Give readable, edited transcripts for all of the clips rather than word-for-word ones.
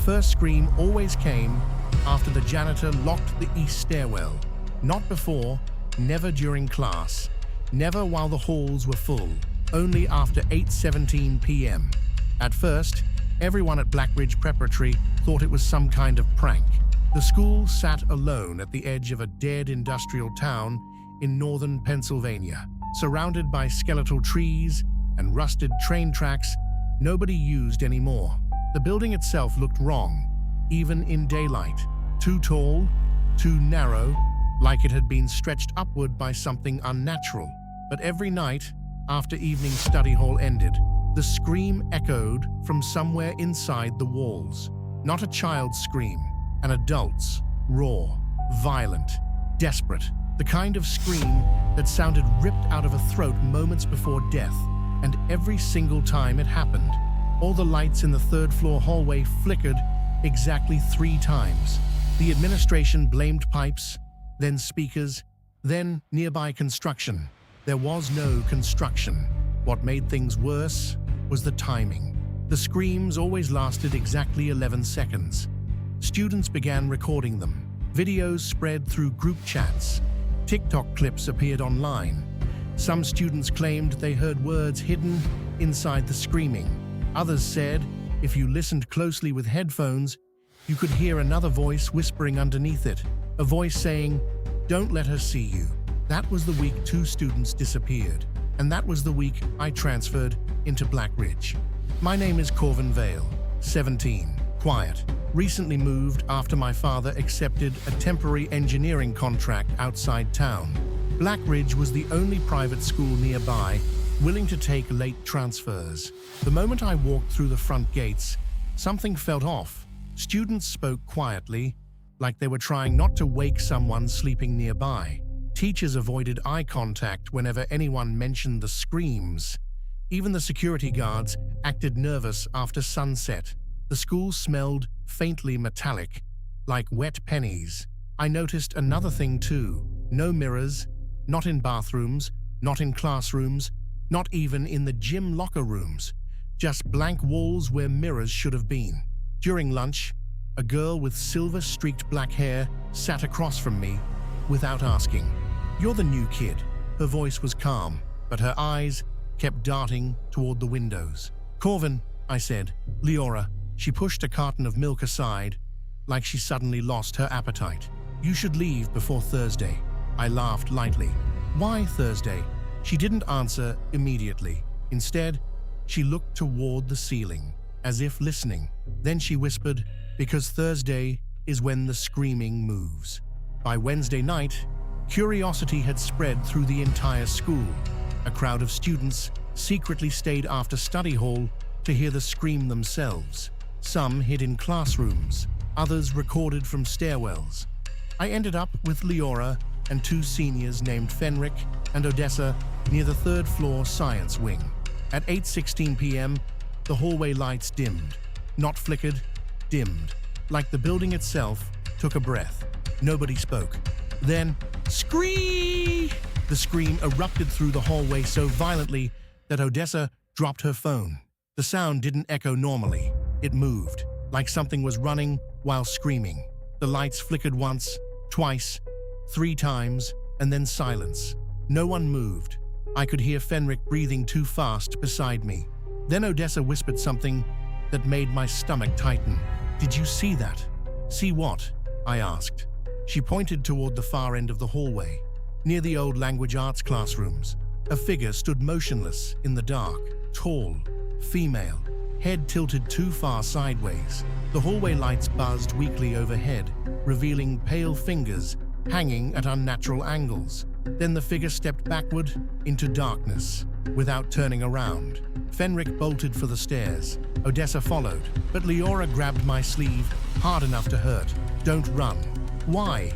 first scream always came after the janitor locked the east stairwell. Not before, never during class, never while the halls were full, only after 8:17 p.m. At first, everyone at Blackridge Preparatory thought it was some kind of prank. The school sat alone at the edge of a dead industrial town in northern Pennsylvania, surrounded by skeletal trees and rusted train tracks nobody used anymore. The building itself looked wrong, even in daylight. Too tall, too narrow, like it had been stretched upward by something unnatural. But every night, after evening study hall ended, the scream echoed from somewhere inside the walls. Not a child's scream, an adult's, raw, violent, desperate. The kind of scream that sounded ripped out of a throat moments before death, and every single time it happened, all the lights in the third-floor hallway flickered exactly 3 times. The administration blamed pipes, then speakers, then nearby construction. There was no construction. What made things worse was the timing. The screams always lasted exactly 11 seconds. Students began recording them. Videos spread through group chats. TikTok clips appeared online. Some students claimed they heard words hidden inside the screaming. Others said, if you listened closely with headphones, you could hear another voice whispering underneath it, a voice saying, "Don't let her see you." That was the week 2 students disappeared, and that was the week I transferred into Blackridge. My name is Corvin Vale, 17, quiet, recently moved after my father accepted a temporary engineering contract outside town. Blackridge was the only private school nearby willing to take late transfers. The moment I walked through the front gates, something felt off. Students spoke quietly, like they were trying not to wake someone sleeping nearby. Teachers avoided eye contact whenever anyone mentioned the screams. Even the security guards acted nervous after sunset. The school smelled faintly metallic, like wet pennies. I noticed another thing too. No mirrors, not in bathrooms, not in classrooms, not even in the gym locker rooms. Just blank walls where mirrors should have been. During lunch, a girl with silver-streaked black hair sat across from me without asking. "You're the new kid." Her voice was calm, but her eyes kept darting toward the windows. "Corvin," I said. "Leora." She pushed a carton of milk aside, like she suddenly lost her appetite. "You should leave before Thursday." I laughed lightly. "Why Thursday?" She didn't answer immediately. Instead, she looked toward the ceiling, as if listening. Then she whispered, "Because Thursday is when the screaming moves." By Wednesday night, curiosity had spread through the entire school. A crowd of students secretly stayed after study hall to hear the scream themselves. Some hid in classrooms, others recorded from stairwells. I ended up with Leora and 2 seniors named Fenric and Odessa near the 3rd floor science wing. At 8:16 p.m., the hallway lights dimmed. Not flickered, dimmed. Like the building itself took a breath. Nobody spoke. Then, scream! The scream erupted through the hallway so violently that Odessa dropped her phone. The sound didn't echo normally. It moved, like something was running while screaming. The lights flickered once, twice, 3 times, and then silence. No one moved. I could hear Fenric breathing too fast beside me. Then Odessa whispered something that made my stomach tighten. "Did you see that?" "See what?" I asked. She pointed toward the far end of the hallway. Near the old language arts classrooms, a figure stood motionless in the dark, tall, female, head tilted too far sideways. The hallway lights buzzed weakly overhead, revealing pale fingers hanging at unnatural angles. Then the figure stepped backward into darkness, without turning around. Fenric bolted for the stairs. Odessa followed, but Leora grabbed my sleeve hard enough to hurt. "Don't run." "Why?"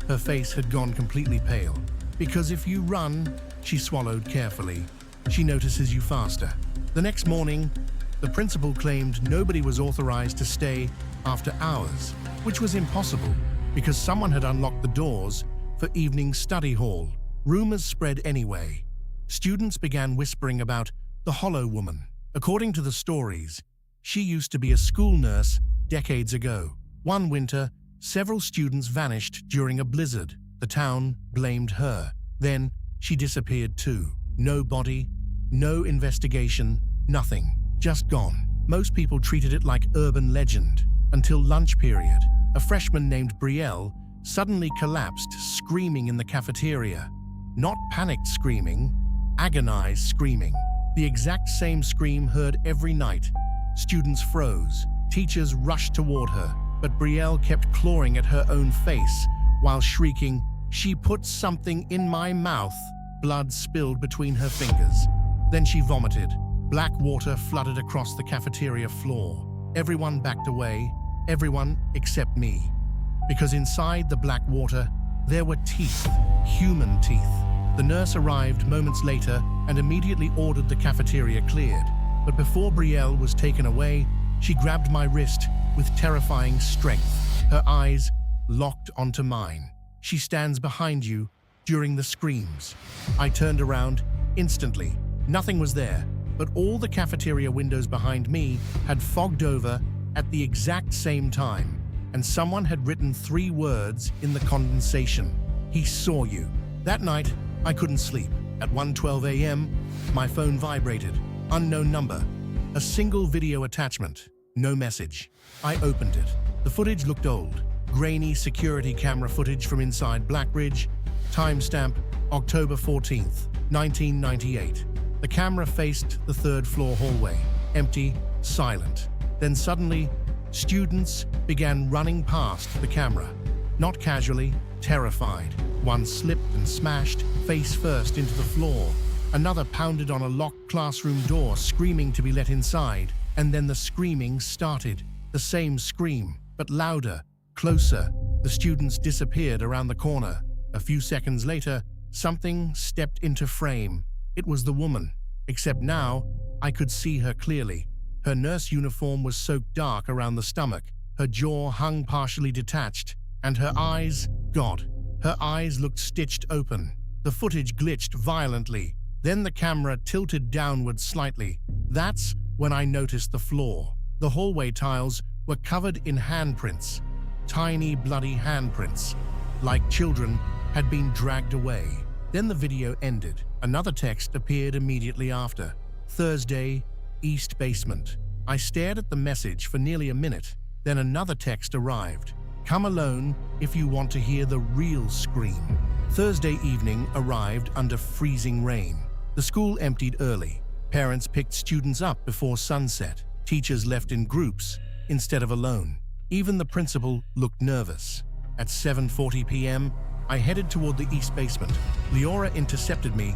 Her face had gone completely pale. "Because if you run," she swallowed carefully, "she notices you faster." The next morning, the principal claimed nobody was authorized to stay after hours, which was impossible because someone had unlocked the doors for evening study hall. Rumors spread anyway. Students began whispering about the Hollow Woman. According to the stories, she used to be a school nurse decades ago. One winter, several students vanished during a blizzard. The town blamed her. Then she disappeared too. No body, no investigation, nothing. Just gone. Most people treated it like urban legend. Until lunch period, a freshman named Brielle suddenly collapsed, screaming in the cafeteria. Not panicked screaming, agonized screaming. The exact same scream heard every night. Students froze. Teachers rushed toward her, but Brielle kept clawing at her own face while shrieking, "She put something in my mouth." Blood spilled between her fingers. Then she vomited. Black water flooded across the cafeteria floor. Everyone backed away, everyone except me. Because inside the black water, there were teeth, human teeth. The nurse arrived moments later and immediately ordered the cafeteria cleared. But before Brielle was taken away, she grabbed my wrist with terrifying strength, her eyes locked onto mine. "She stands behind you during the screams." I turned around instantly. Nothing was there, but all the cafeteria windows behind me had fogged over at the exact same time, and someone had written 3 words in the condensation. "He saw you." That night, I couldn't sleep. At 1:12 a.m., my phone vibrated. Unknown number. A single video attachment. No message. I opened it. The footage looked old. Grainy security camera footage from inside Blackridge. Timestamp October 14th, 1998. The camera faced the 3rd floor hallway. Empty, silent. Then suddenly, students began running past the camera. Not casually, terrified. One slipped and smashed face first into the floor. Another pounded on a locked classroom door, screaming to be let inside. And then the screaming started. The same scream, but louder, closer. The students disappeared around the corner. A few seconds later, something stepped into frame. It was the woman. Except now, I could see her clearly. Her nurse uniform was soaked dark around the stomach. Her jaw hung partially detached. And her eyes, God, her eyes looked stitched open. The footage glitched violently. Then the camera tilted downward slightly. That's when I noticed the floor. The hallway tiles were covered in handprints. Tiny, bloody handprints. Like children had been dragged away. Then the video ended. Another text appeared immediately after. "Thursday, East Basement." I stared at the message for nearly a minute. Then another text arrived. "Come alone if you want to hear the real scream." Thursday evening arrived under freezing rain. The school emptied early. Parents picked students up before sunset. Teachers left in groups instead of alone. Even the principal looked nervous. At 7:40 p.m., I headed toward the East Basement. Leora intercepted me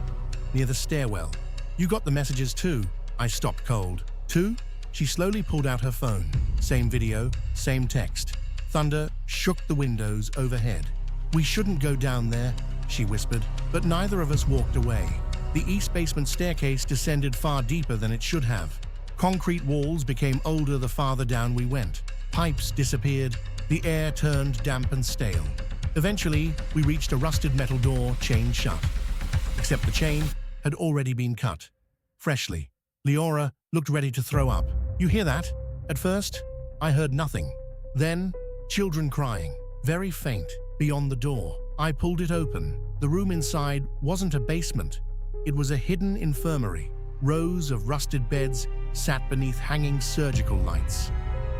near the stairwell. "You got the messages too?" I stopped cold. "Two?" She slowly pulled out her phone. Same video, same text. Thunder shook the windows overhead. "We shouldn't go down there," she whispered, but neither of us walked away. The East Basement staircase descended far deeper than it should have. Concrete walls became older the farther down we went. Pipes disappeared. The air turned damp and stale. Eventually, we reached a rusted metal door chained shut. Except the chain had already been cut. Freshly. Leora looked ready to throw up. "You hear that?" At first, I heard nothing. Then, children crying, very faint, beyond the door. I pulled it open. The room inside wasn't a basement. It was a hidden infirmary. Rows of rusted beds sat beneath hanging surgical lights.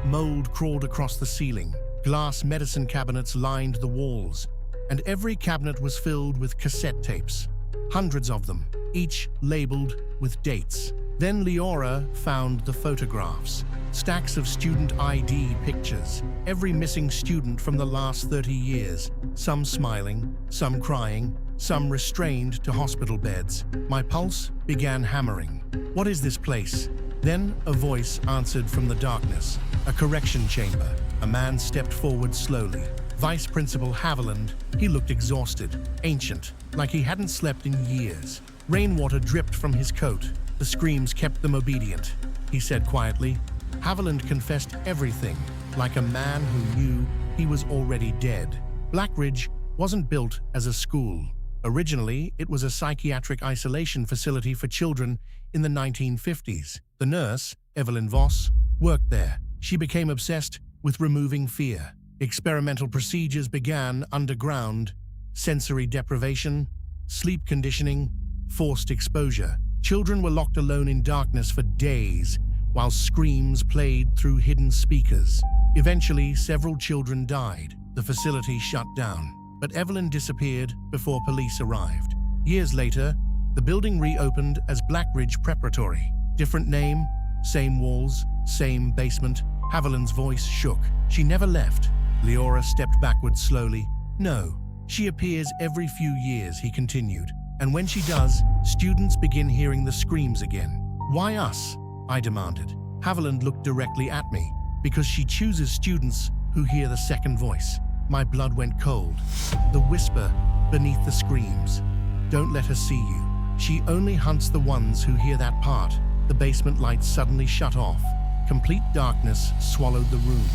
Mold crawled across the ceiling. Glass medicine cabinets lined the walls, and every cabinet was filled with cassette tapes. Hundreds of them, each labeled with dates. Then Leora found the photographs. Stacks of student ID pictures. Every missing student from the last 30 years. Some smiling, some crying, some restrained to hospital beds. My pulse began hammering. "What is this place?" Then a voice answered from the darkness. "A correction chamber." A man stepped forward slowly. Vice Principal Haviland. He looked exhausted, ancient, like he hadn't slept in years. Rainwater dripped from his coat. The screams kept them obedient. He said quietly. Haviland confessed everything, like a man who knew he was already dead. Blackridge wasn't built as a school. Originally, it was a psychiatric isolation facility for children in the 1950s. The nurse, Evelyn Voss, worked there. She became obsessed with removing fear. Experimental procedures began underground: sensory deprivation, sleep conditioning, forced exposure. Children were locked alone in darkness for days, while screams played through hidden speakers. Eventually, several children died. The facility shut down, but Evelyn disappeared before police arrived. Years later, the building reopened as Blackridge Preparatory. Different name, same walls, same basement. Evelyn's voice shook. She never left. Leora stepped backward slowly. No, she appears every few years, he continued. And when she does, students begin hearing the screams again. Why us? I demanded. Haviland looked directly at me. Because she chooses students who hear the second voice. My blood went cold. The whisper beneath the screams. Don't let her see you. She only hunts the ones who hear that part. The basement lights suddenly shut off. Complete darkness swallowed the room.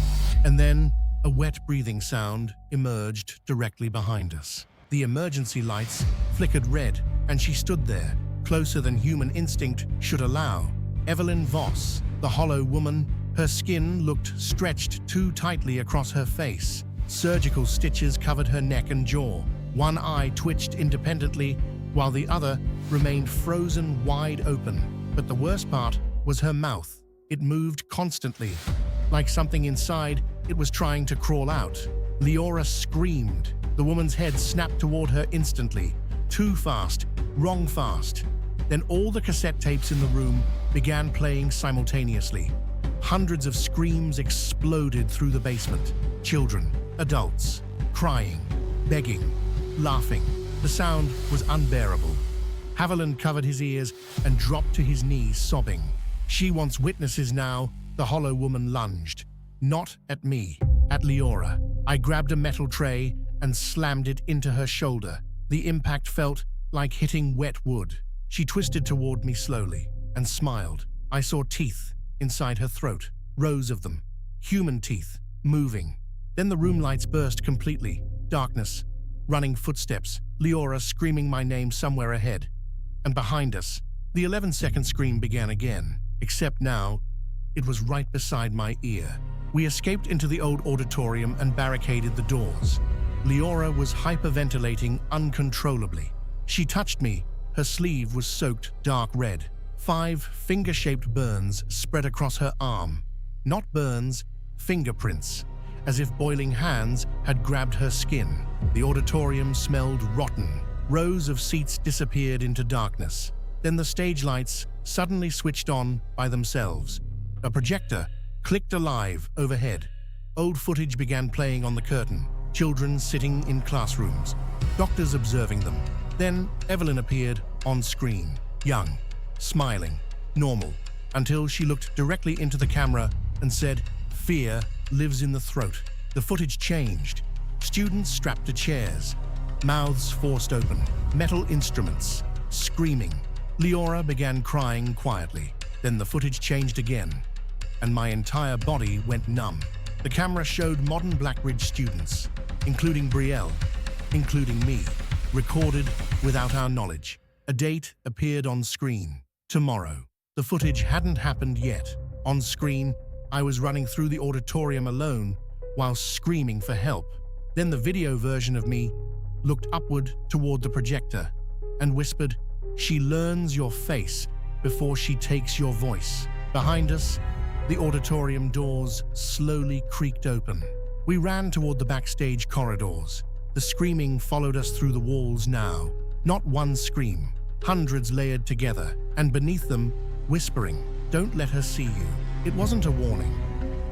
And then a wet breathing sound emerged directly behind us. The emergency lights flickered red, and she stood there, closer than human instinct should allow. Evelyn Voss, the hollow woman, her skin looked stretched too tightly across her face. Surgical stitches covered her neck and jaw. One eye twitched independently, while the other remained frozen wide open. But the worst part was her mouth. It moved constantly, like something inside it was trying to crawl out. Leora screamed. The woman's head snapped toward her instantly. Too fast, wrong fast. Then all the cassette tapes in the room began playing simultaneously. Hundreds of screams exploded through the basement. Children, adults, crying, begging, laughing. The sound was unbearable. Haviland covered his ears and dropped to his knees, sobbing. She wants witnesses now, the hollow woman lunged. Not at me, at Leora. I grabbed a metal tray and slammed it into her shoulder. The impact felt like hitting wet wood. She twisted toward me slowly and smiled. I saw teeth inside her throat, rows of them, human teeth, moving. Then the room lights burst completely. Darkness, running footsteps, Leora screaming my name somewhere ahead. And behind us, the 11-second scream began again, except now, it was right beside my ear. We escaped into the old auditorium and barricaded the doors. Leora was hyperventilating uncontrollably. She touched me. Her sleeve was soaked dark red. 5 finger-shaped burns spread across her arm. Not burns, fingerprints, as if boiling hands had grabbed her skin. The auditorium smelled rotten. Rows of seats disappeared into darkness. Then the stage lights suddenly switched on by themselves. A projector clicked alive overhead. Old footage began playing on the curtain. Children sitting in classrooms, doctors observing them. Then Evelyn appeared on screen, young, smiling, normal, until she looked directly into the camera and said, "Fear lives in the throat." The footage changed. Students strapped to chairs, mouths forced open, metal instruments, screaming. Leora began crying quietly. Then the footage changed again, and my entire body went numb. The camera showed modern Blackridge students, including Brielle, including me, recorded without our knowledge. A date appeared on screen. Tomorrow. The footage hadn't happened yet. On screen, I was running through the auditorium alone while screaming for help. Then the video version of me looked upward toward the projector and whispered, "She learns your face before she takes your voice." Behind us, the auditorium doors slowly creaked open. We ran toward the backstage corridors. The screaming followed us through the walls now. Not one scream, hundreds layered together, and beneath them, whispering, "Don't let her see you." It wasn't a warning.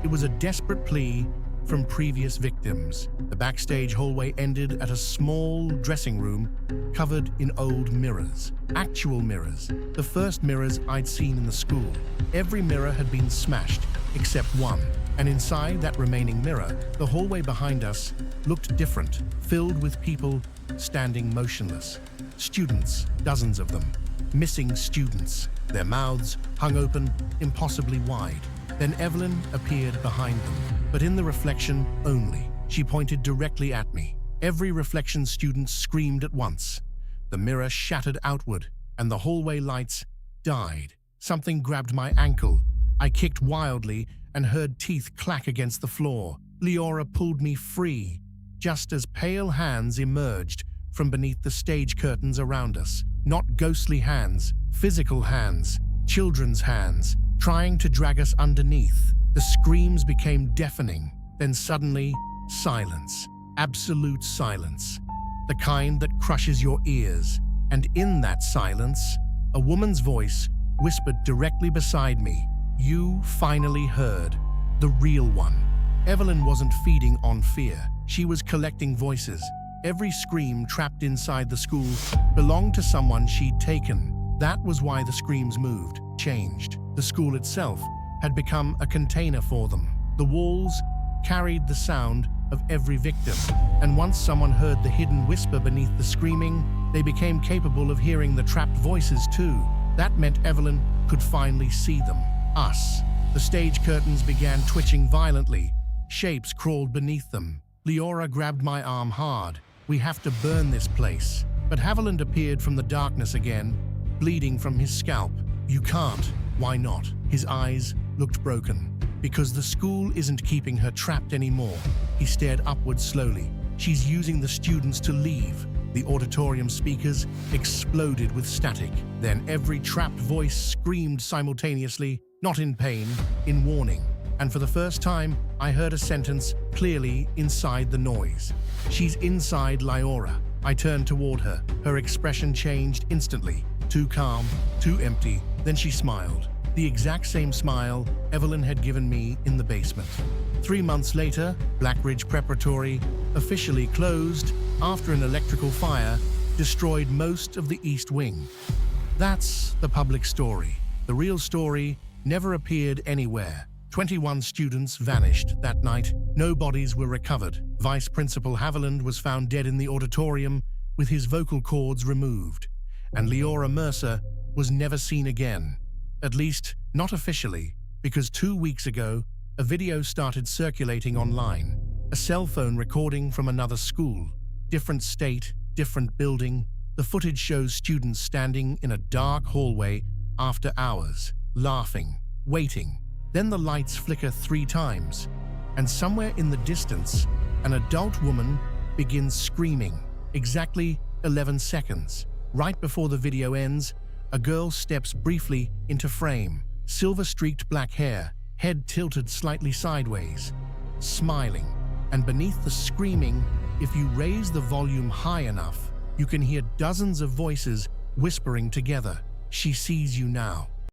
It was a desperate plea from previous victims. The backstage hallway ended at a small dressing room covered in old mirrors. Actual mirrors. The first mirrors I'd seen in the school. Every mirror had been smashed, except one. And inside that remaining mirror, the hallway behind us looked different, filled with people standing motionless. Students, dozens of them. Missing students. Their mouths hung open, impossibly wide. Then Evelyn appeared behind them, but in the reflection only. She pointed directly at me. Every reflection student screamed at once. The mirror shattered outward, and the hallway lights died. Something grabbed my ankle. I kicked wildly and heard teeth clack against the floor. Leora pulled me free, just as pale hands emerged from beneath the stage curtains around us. Not ghostly hands, physical hands, children's hands, trying to drag us underneath. The screams became deafening. Then suddenly, silence. Absolute silence. The kind that crushes your ears. And in that silence, a woman's voice whispered directly beside me. You finally heard. The real one. Evelyn wasn't feeding on fear. She was collecting voices. Every scream trapped inside the school belonged to someone she'd taken. That was why the screams moved, changed. The school itself had become a container for them. The walls carried the sound of every victim, and once someone heard the hidden whisper beneath the screaming, they became capable of hearing the trapped voices too. That meant Evelyn could finally see them. Us. The stage curtains began twitching violently. Shapes crawled beneath them. Leora grabbed my arm hard. We have to burn this place. But Haviland appeared from the darkness again, bleeding from his scalp. You can't. Why not? His eyes looked broken. Because the school isn't keeping her trapped anymore. He stared upward slowly. She's using the students to leave. The auditorium speakers exploded with static. Then every trapped voice screamed simultaneously, not in pain, in warning. And for the first time, I heard a sentence clearly inside the noise. She's inside Leora. I turned toward her. Her expression changed instantly. Too calm, too empty. Then she smiled. The exact same smile Evelyn had given me in the basement. 3 months later, Blackridge Preparatory officially closed after an electrical fire destroyed most of the East Wing. That's the public story. The real story never appeared anywhere. 21 students vanished that night. No bodies were recovered. Vice Principal Haviland was found dead in the auditorium with his vocal cords removed. And Leora Mercer was never seen again. At least, not officially, because 2 weeks ago, a video started circulating online. A cell phone recording from another school. Different state, different building. The footage shows students standing in a dark hallway after hours, laughing, waiting. Then the lights flicker 3 times, and somewhere in the distance, an adult woman begins screaming. Exactly 11 seconds. Right before the video ends, a girl steps briefly into frame. Silver-streaked black hair, head tilted slightly sideways, smiling. And beneath the screaming, if you raise the volume high enough, you can hear dozens of voices whispering together. She sees you now.